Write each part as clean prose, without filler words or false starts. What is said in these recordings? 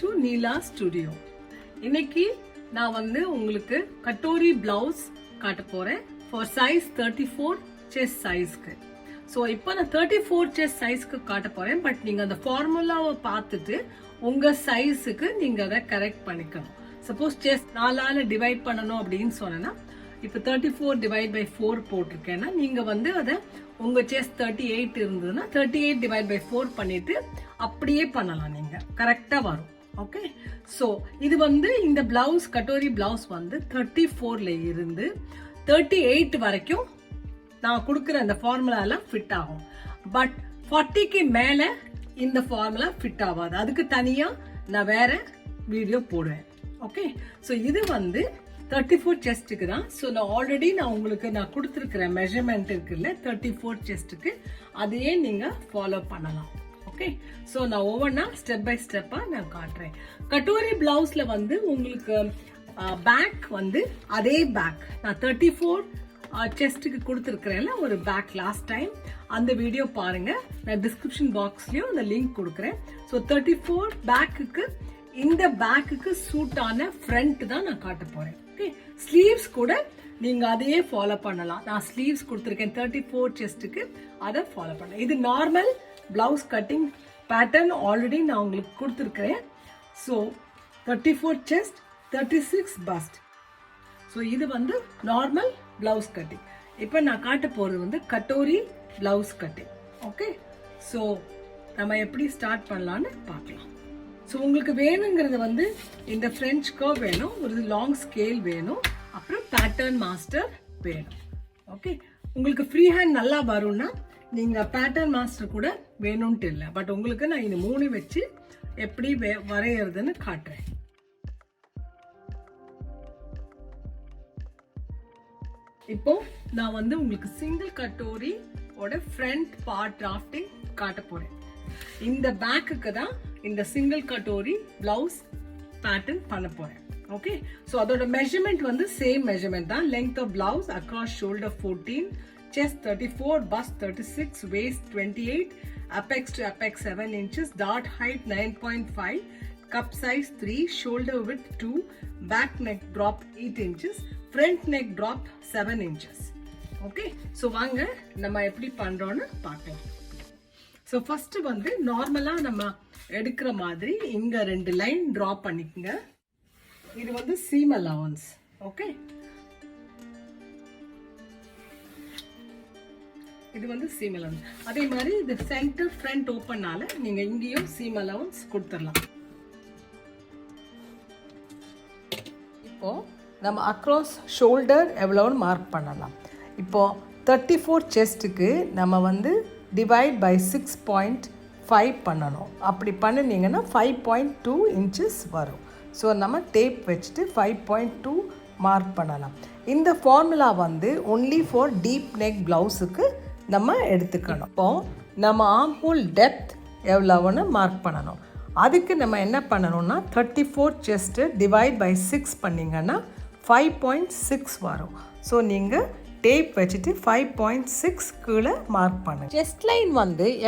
to Neela Studio. இன்னைக்கு நான் உங்களுக்கு katori blouse காட்ட போறேன் for size 34 chest size-க்கு. So இப்போ நான் 34 chest size-க்கு காட்ட போறேன், பட் நீங்க அந்த ஃபார்முலாவை பார்த்துட்டு உங்க சைஸ்க்கு நீங்க அதை கரெக்ட் பண்ணிக்கணும். சப்போஸ் chest 4ஆல டிவைட் பண்ணனும் அப்படினு சொன்னா இப்போ 34 டிவைட் பை 4 போட்டிருக்கேன்னா நீங்க அதை உங்க செஸ்ட் 38 இருந்ததுன்னா 38 டிவைட் பை 4 பண்ணிட்டு அப்படியே பண்ணலாம், நீங்க கரெக்டா வரும். ஓகே, சோ இது இந்த பிளவுஸ் கட்டோரி பிளவுஸ் 34ல இருந்து 38 வரைக்கும் நான் கொடுக்குற அந்த ஃபார்முலா எல்லாம் ஃபிட் ஆகும். பட் 40க்கு மேல இந்த ஃபார்முலா ஃபிட் ஆகாது, அதுக்கு தனியா நான் வேற வீடியோ போடுவேன். ஓகே, சோ இது 34 செஸ்ட்டுக்கு தான். ஸோ நான் ஆல்ரெடி உங்களுக்கு கொடுத்துருக்கிற மெஷர்மெண்ட் இருக்குல்ல 34 செஸ்ட்டுக்கு, அதையே நீங்கள் ஃபாலோ பண்ணலாம். ஓகே, ஸோ நான் ஒவ்வொன்றா ஸ்டெப் பை ஸ்டெப்பாக நான் காட்டுறேன். கட்டோரி பிளவுஸில் உங்களுக்கு பேக் அதே பேக் நான் 34 செஸ்ட்டுக்கு கொடுத்துருக்கிறேன்ல ஒரு பேக் லாஸ்ட் டைம், அந்த வீடியோ பாருங்க, நான் டிஸ்கிரிப்ஷன் பாக்ஸ்லயும் அந்த லிங்க் கொடுக்குறேன். ஸோ 34 பேக்குக்கு இந்த பேக்குக்கு சூட்டான ஃப்ரண்ட் தான் நான் காட்ட போறேன். ஓகே, ஸ்லீவ்ஸ் கூட நீங்க அதையே ஃபாலோ பண்ணலாம். நான் ஸ்லீவ்ஸ் கொடுத்துருக்கேன் 34 செஸ்ட்டுக்கு, அதை ஃபாலோ பண்ணலாம். இது normal blouse cutting pattern already நான் உங்களுக்கு கொடுத்துருக்கிறேன். So 34 chest 36 bust. ஸோ இது நார்மல் பிளவுஸ் கட்டிங். இப்போ நான் காட்ட போறது katori blouse cutting. Okay, so நம்ம எப்படி ஸ்டார்ட் பண்ணலான்னு பார்க்கலாம். ஸோ உங்களுக்கு வேணுங்கிறது இந்த ஃப்ரெஞ்ச் கர்வ் வேணும், ஒரு லாங் ஸ்கேல் வேணும், அப்புறம் பேட்டர்ன் மாஸ்டர் வேணும். ஓகே, உங்களுக்கு ஃப்ரீ ஹேண்ட் நல்லா வரும்னா நீங்க பேட்டர்ன் மாஸ்டர் கூட வேணும்ட்டு இல்லை, பட் உங்களுக்கு நான் இந்த 3 வச்சு எப்படி வரையறதுன்னு காட்டுறேன். இப்போ நான் உங்களுக்கு சிங்கிள் கட்டோரி ஓட ஃப்ரண்ட் பார்ட் டிராஃப்டிங் காட்ட போறேன். இந்த பேக்குக்கு தான் இந்த சிங்கிள் கட்டோரி பிளவுஸ் பேட்டர்ன் பண்ண போறேன். ஓகே, சோ அதோட மெஷர்மெண்ட் சேம் மெஷர்மெண்ட் தான். Length of blouse across shoulder 14, chest 34, bust 36, waist 28, apex to apex 7 inches, dart height 9.5, cup size 3, shoulder width 2, back neck drop 8 inches, front neck drop 7 inches. Okay, so வாங்க நம்ம எப்படி பண்றோம்னு பார்க்கலாம். So first நார்மலா நம்ம எடுக்கிற மாதிரி இங்க 2 லைன் டிரா பண்ணிக்கங்க. இது சீம் அலவன்ஸ். ஓகே, இது சீம் அலவன்ஸ். அதே மாதிரி இது சென்டர் ஃப்ரண்ட் ஓப்பனால நீங்க இங்கேயும் சீம் அலவன்ஸ் கொடுத்துடலாம். இப்போ நம்ம அக்ராஸ் ஷோல்டர் எவ்வளோன்னு மார்க் பண்ணலாம். இப்போ 34 செஸ்ட்டுக்கு நம்ம டிவைட் பை 6.5 பண்ணணும். அப்படி பண்ணினீங்கன்னா 5.2 இன்ச்சஸ் வரும். ஸோ நம்ம டேப் வச்சுட்டு 5.2 மார்க் பண்ணலாம். இந்த formula only for deep neck பிளவுஸுக்கு நம்ம எடுத்துக்கணும். இப்போ நம்ம ஆர்ம் ஹோல் டெப்த் எவ்வளோன்னு மார்க் பண்ணணும். அதுக்கு நம்ம என்ன பண்ணணும்னா 34 செஸ்ட்டு டிவைட் பை 6 பண்ணிங்கன்னா 5.6 வரும். ஸோ நீங்கள் டேப் வச்சுட்டு 5.6 கீழே மார்க் பண்ணுங்க. செஸ்ட் லைன்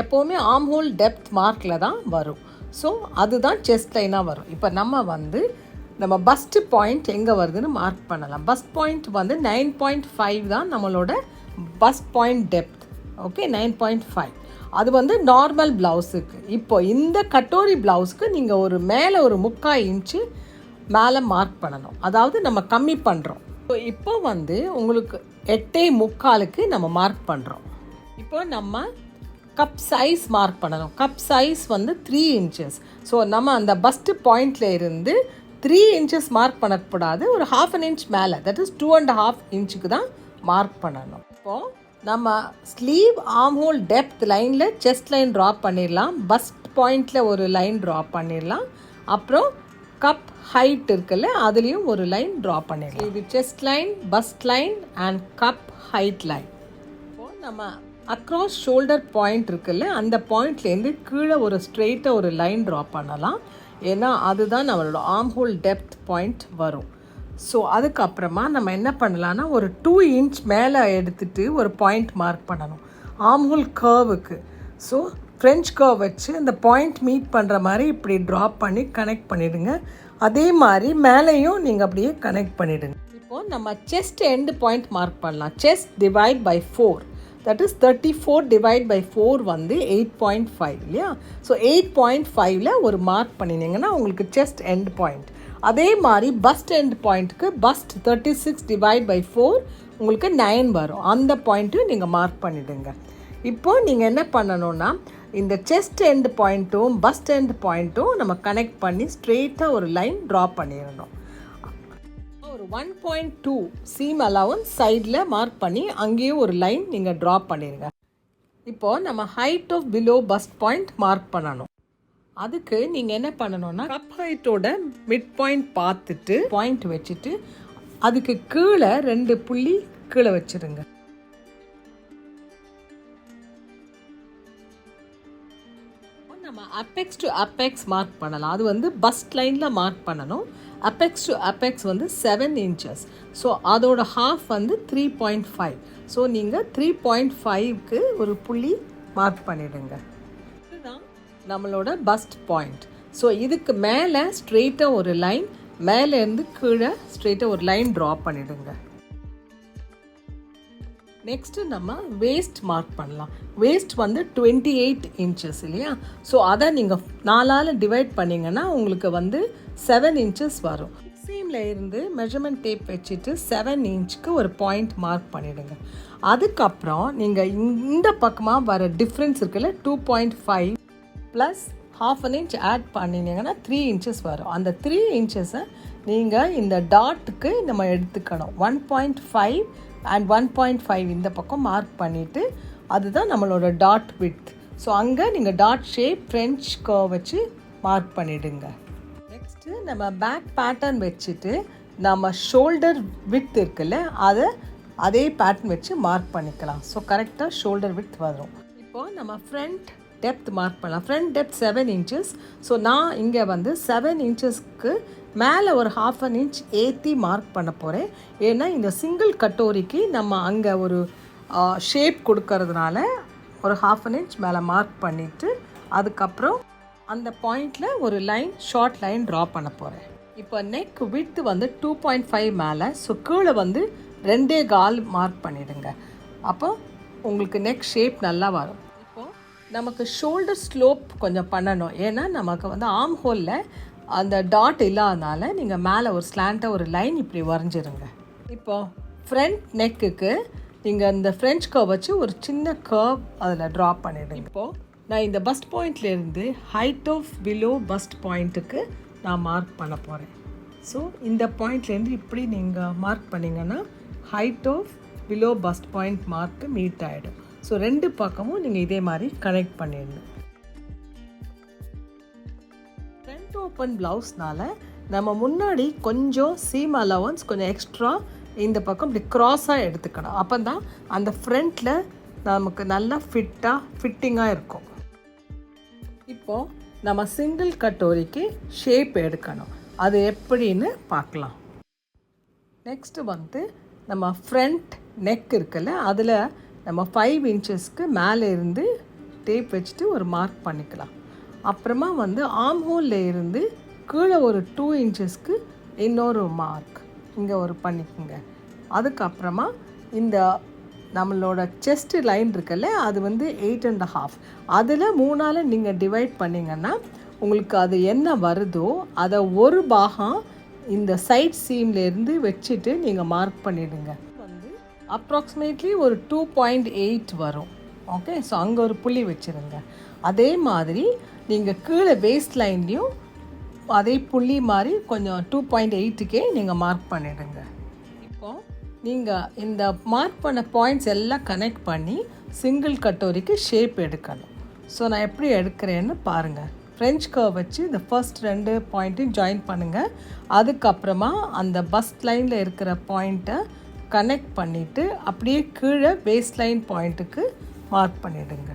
எப்போவுமே ஆர்ம் ஹோல் டெப்த் மார்க்கில் தான் வரும். ஸோ அதுதான் செஸ்ட் லைனாக வரும். இப்போ நம்ம பஸ்ட் பாயிண்ட் எங்கே வருதுன்னு மார்க் பண்ணலாம். பஸ்ட் பாயிண்ட் 9.5 தான் நம்மளோட பஸ்ட் பாயிண்ட் டெப்த். ஓகே, 9.5 அது நார்மல் பிளவுஸுக்கு. இப்போ இந்த கட்டோரி பிளவுஸ்க்கு நீங்கள் ஒரு மேலே ஒரு 3/4 இன்ச்சு மேலே மார்க் பண்ணணும். அதாவது நம்ம கம்மி பண்ணுறோம். இப்போ உங்களுக்கு 8.75க்கு நம்ம மார்க் பண்ணுறோம். இப்போ நம்ம கப் சைஸ் மார்க் பண்ணணும். Cup size 3 inches. ஸோ நம்ம அந்த பஸ்ட் பாயிண்ட்ல இருந்து 3 இன்ச்சஸ் மார்க் பண்ணக்கூடாது, ஒரு 1/2 இன்ச் மேலே, தட் இஸ் 2.5 இன்ச்சுக்கு தான் மார்க் பண்ணணும். இப்போது நம்ம ஸ்லீவ் ஆர்ம் ஹோல் டெப்த் லைனில் செஸ்ட் லைன் ட்ரா பண்ணிடலாம், பஸ்ட் பாயிண்டில் ஒரு லைன் ட்ரா பண்ணிடலாம், அப்புறம் கப் ஹைட் இருக்குல்ல அதுலேயும் ஒரு லைன் ட்ரா பண்ணிடலாம். இது chest line, bust line and cup height line. இப்போது நம்ம அக்ராஸ் ஷோல்டர் பாயிண்ட் இருக்குல்ல அந்த பாயிண்ட்லேருந்து கீழே ஒரு ஸ்ட்ரெயிட்டாக ஒரு லைன் ட்ரா பண்ணலாம். ஏன்னா அதுதான் நம்மளோட ஆர்ம் ஹோல் டெப்த் பாயிண்ட் வரும். ஸோ அதுக்கப்புறமா நம்ம என்ன பண்ணலான்னா ஒரு 2 இன்ச் மேலே எடுத்துகிட்டு ஒரு பாயிண்ட் மார்க் பண்ணணும் ஆர்ம் ஹோல் கர்வுக்கு. ஸோ ஃப்ரெஞ்ச் கர்வ் வச்சு இந்த பாயிண்ட் மீட் பண்ணுற மாதிரி இப்படி ட்ராப் பண்ணி கனெக்ட் பண்ணிவிடுங்க. அதே மாதிரி மேலேயும் நீங்கள் அப்படியே கனெக்ட் பண்ணிவிடுங்க. இப்போது நம்ம செஸ்ட் எண்டு பாயிண்ட் மார்க் பண்ணலாம். Chest divide by 4, that is 34 divide by 4 வந்து 8.5 இல்லையா? ஸோ 8.5ல் ஒரு மார்க் பண்ணினீங்கன்னா உங்களுக்கு செஸ்ட் எண்ட் பாயிண்ட். அதே மாதிரி பஸ்ட் எண்ட் பாயிண்ட்டுக்கு பஸ்ட் 36 டிவைட் பை 4 உங்களுக்கு 9 வரும். அந்த பாயிண்ட்டும் நீங்கள் மார்க் பண்ணிவிடுங்க. இப்போது நீங்கள் என்ன பண்ணணுன்னா இந்த செஸ்ட் எண்ட் பாயிண்ட்டும் பஸ்ட் எண்ட் பாயிண்ட்டும் நம்ம கனெக்ட் பண்ணி ஸ்ட்ரெயிட்டாக ஒரு லைன் ட்ரா பண்ணிடணும். ஒரு 1.2 சீம் அலவன்ஸ் சைடில் மார்க் பண்ணி அங்கேயும் ஒரு லைன் நீங்கள் ட்ரா பண்ணிடுங்க. இப்போது நம்ம height of below bust point mark பண்ணணும். அதுக்கு நீங்கள் என்ன பண்ணணும்னா கப் ஹைட்டோட மிட் பாயிண்ட் பார்த்துட்டு பாயிண்ட் வச்சுட்டு அதுக்கு கீழே 2 புள்ளி கீழே வச்சுருங்க. நம்ம அப்பெக்ஸ் டு அப்பெக்ஸ் மார்க் பண்ணலாம். அது வந்து பஸ்ட் லைனில் மார்க் பண்ணணும். அப்பெக்ஸ் டு அப்பெக்ஸ் வந்து 7 inches. ஸோ அதோட ஹாஃப் வந்து 3.5. ஸோ நீங்கள் 3.5க்கு ஒரு புள்ளி மார்க் பண்ணிவிடுங்க. இதுதான் நம்மளோட பஸ்ட் பாயிண்ட். ஸோ இதுக்கு மேலே ஸ்ட்ரெயிட்டாக ஒரு லைன், மேலேருந்து கீழே ஸ்ட்ரெயிட்டாக ஒரு லைன் ட்ரா பண்ணிவிடுங்க. நெக்ஸ்ட்டு நம்ம வேஸ்ட் மார்க் பண்ணலாம். வேஸ்ட் வந்து 28 inches இல்லையா? ஸோ அதை நீங்கள் 4ஆல் டிவைட் பண்ணிங்கன்னா உங்களுக்கு வந்து 7 inches வரும். சீமில் இருந்து மெஷர்மெண்ட் டேப் வச்சுட்டு 7 inchக்கு ஒரு பாயிண்ட் மார்க் பண்ணிவிடுங்க. அதுக்கப்புறம் நீங்கள் இந்த பக்கமாக வர டிஃப்ரென்ஸ் இருக்குல்ல 2.5 ப்ளஸ் ½ an inch ஆட் பண்ணினீங்கன்னா 3 inches வரும். அந்த 3 inchஸை நீங்கள் இந்த டாட்டுக்கு நம்ம எடுத்துக்கணும். 1.5 அண்ட் 1.5 இந்த பக்கம் மார்க் பண்ணிவிட்டு அதுதான் நம்மளோட டாட் விட்த். ஸோ அங்கே நீங்கள் டாட் ஷேப் ஃப்ரெஞ்ச் கர்வ் வச்சு மார்க் பண்ணிவிடுங்க. நெக்ஸ்ட்டு நம்ம பேக் பேட்டர்ன் வச்சுட்டு நம்ம ஷோல்டர் விட்த் இருக்குல்ல அதே பேட்டர்ன் வச்சு மார்க் பண்ணிக்கலாம். ஸோ கரெக்டாக ஷோல்டர் விட்த் வரும். இப்போது நம்ம ஃப்ரண்ட் டெப்த் மார்க் பண்ணலாம். Front depth 7 inches. ஸோ நான் இங்கே வந்து 7 inchesக்கு மேலே ஒரு ½ an inch ஏற்றி மார்க் பண்ண போகிறேன். ஏன்னா இந்த சிங்கிள் கட்டோரிக்கு நம்ம அங்கே ஒரு ஷேப் கொடுக்கறதுனால ஒரு ½ an inch மேலே மார்க் பண்ணிவிட்டு அதுக்கப்புறம் அந்த பாயிண்டில் ஒரு லைன் ஷார்ட் லைன் ட்ரா பண்ண போகிறேன். இப்போ நெக் விட்த் வந்து 2.5 மேலே, ஸோ கீழே வந்து 2.25 மார்க் பண்ணிவிடுங்க. அப்போ உங்களுக்கு நெக் ஷேப் நல்லா வரும். இப்போது நமக்கு ஷோல்டர் ஸ்லோப் கொஞ்சம் பண்ணணும். ஏன்னா நமக்கு வந்து ஆர்ம் ஹோலில் அந்த டாட் இல்லாதனால நீங்கள் மேலே ஒரு ஸ்லாண்ட்டாக ஒரு லைன் இப்படி வரைஞ்சிருங்க. இப்போது ஃப்ரண்ட் நெக்குக்கு நீங்கள் இந்த ஃப்ரெஞ்ச் கர்வ் வச்சு ஒரு சின்ன கர்வ் அதில் ட்ரா பண்ணிவிடுங்க. இப்போது நான் இந்த பஸ்ட் பாயிண்ட்லேருந்து ஹைட் ஆஃப் பிலோ பஸ்ட் பாயிண்ட்டுக்கு நான் மார்க் பண்ண போகிறேன். ஸோ இந்த பாயிண்ட்லேருந்து இப்படி நீங்கள் மார்க் பண்ணிங்கன்னா height of below bust point mark meet ஆகிடும். ஸோ 2 பக்கமும் நீங்கள் இதே மாதிரி கனெக்ட் பண்ணிடணும். ஃப்ரண்ட் ஓப்பன் ப்ளவுஸ்னால நம்ம முன்னாடி கொஞ்சம் சீம் அலவன்ஸ் கொஞ்சம் எக்ஸ்ட்ரா இந்த பக்கம் இப்படி க்ராஸாக எடுத்துக்கணும். அப்போ தான் அந்த ஃப்ரண்ட்டில் நமக்கு நல்லா ஃபிட்டிங்காக இருக்கும். இப்போது நம்ம சிங்கிள் கட்டோரிக்கு ஷேப் எடுக்கணும். அது எப்படின்னு பார்க்கலாம். நெக்ஸ்ட்டு வந்து நம்ம ஃப்ரண்ட் நெக் இருக்குல்ல அதில் நம்ம 5 inchesக்கு மேலே இருந்து டேப் வச்சுட்டு ஒரு மார்க் பண்ணிக்கலாம். அப்புறமா வந்து ஆர்ம் ஹோலில் இருந்து கீழே ஒரு 2 inchesக்கு இன்னொரு மார்க் இங்கே ஒரு பண்ணிக்கோங்க. அதுக்கப்புறமா இந்த நம்மளோட செஸ்ட் லைன் இருக்குல்ல அது வந்து 8.5, அதில் 3ஆல் நீங்கள் டிவைட் பண்ணிங்கன்னா உங்களுக்கு அது என்ன வருதோ அதை ஒரு பாகம் இந்த சைட் சீம்லேருந்து வச்சுட்டு நீங்கள் மார்க் பண்ணிவிடுங்க. வந்து அப்ராக்சிமேட்லி ஒரு 2.8 வரும். ஓகே, ஸோ அங்கே ஒரு புள்ளி வச்சுருங்க. அதே மாதிரி நீங்கள் கீழே வேஸ்ட் லைன்லேயும் அதே புள்ளி மாதிரி கொஞ்சம் 2.8க்கே நீங்கள் மார்க் பண்ணிவிடுங்க. இப்போது நீங்கள் இந்த மார்க் பண்ண பாயிண்ட்ஸ் எல்லாம் கனெக்ட் பண்ணி சிங்கிள் கட்டோரிக்கு ஷேப் எடுக்கணும். ஸோ நான் எப்படி எடுக்கிறேன்னு பாருங்கள். ஃப்ரெஞ்ச் கர்வ் வச்சு இந்த ஃபர்ஸ்ட் 2 பாயிண்ட்டையும் ஜாயின் பண்ணுங்கள். அதுக்கப்புறமா அந்த பஸ்ட் லைனில் இருக்கிற பாயிண்ட்டை கனெக்ட் பண்ணிவிட்டு அப்படியே கீழே வேஸ்ட் லைன் பாயிண்ட்டுக்கு மார்க் பண்ணிவிடுங்க.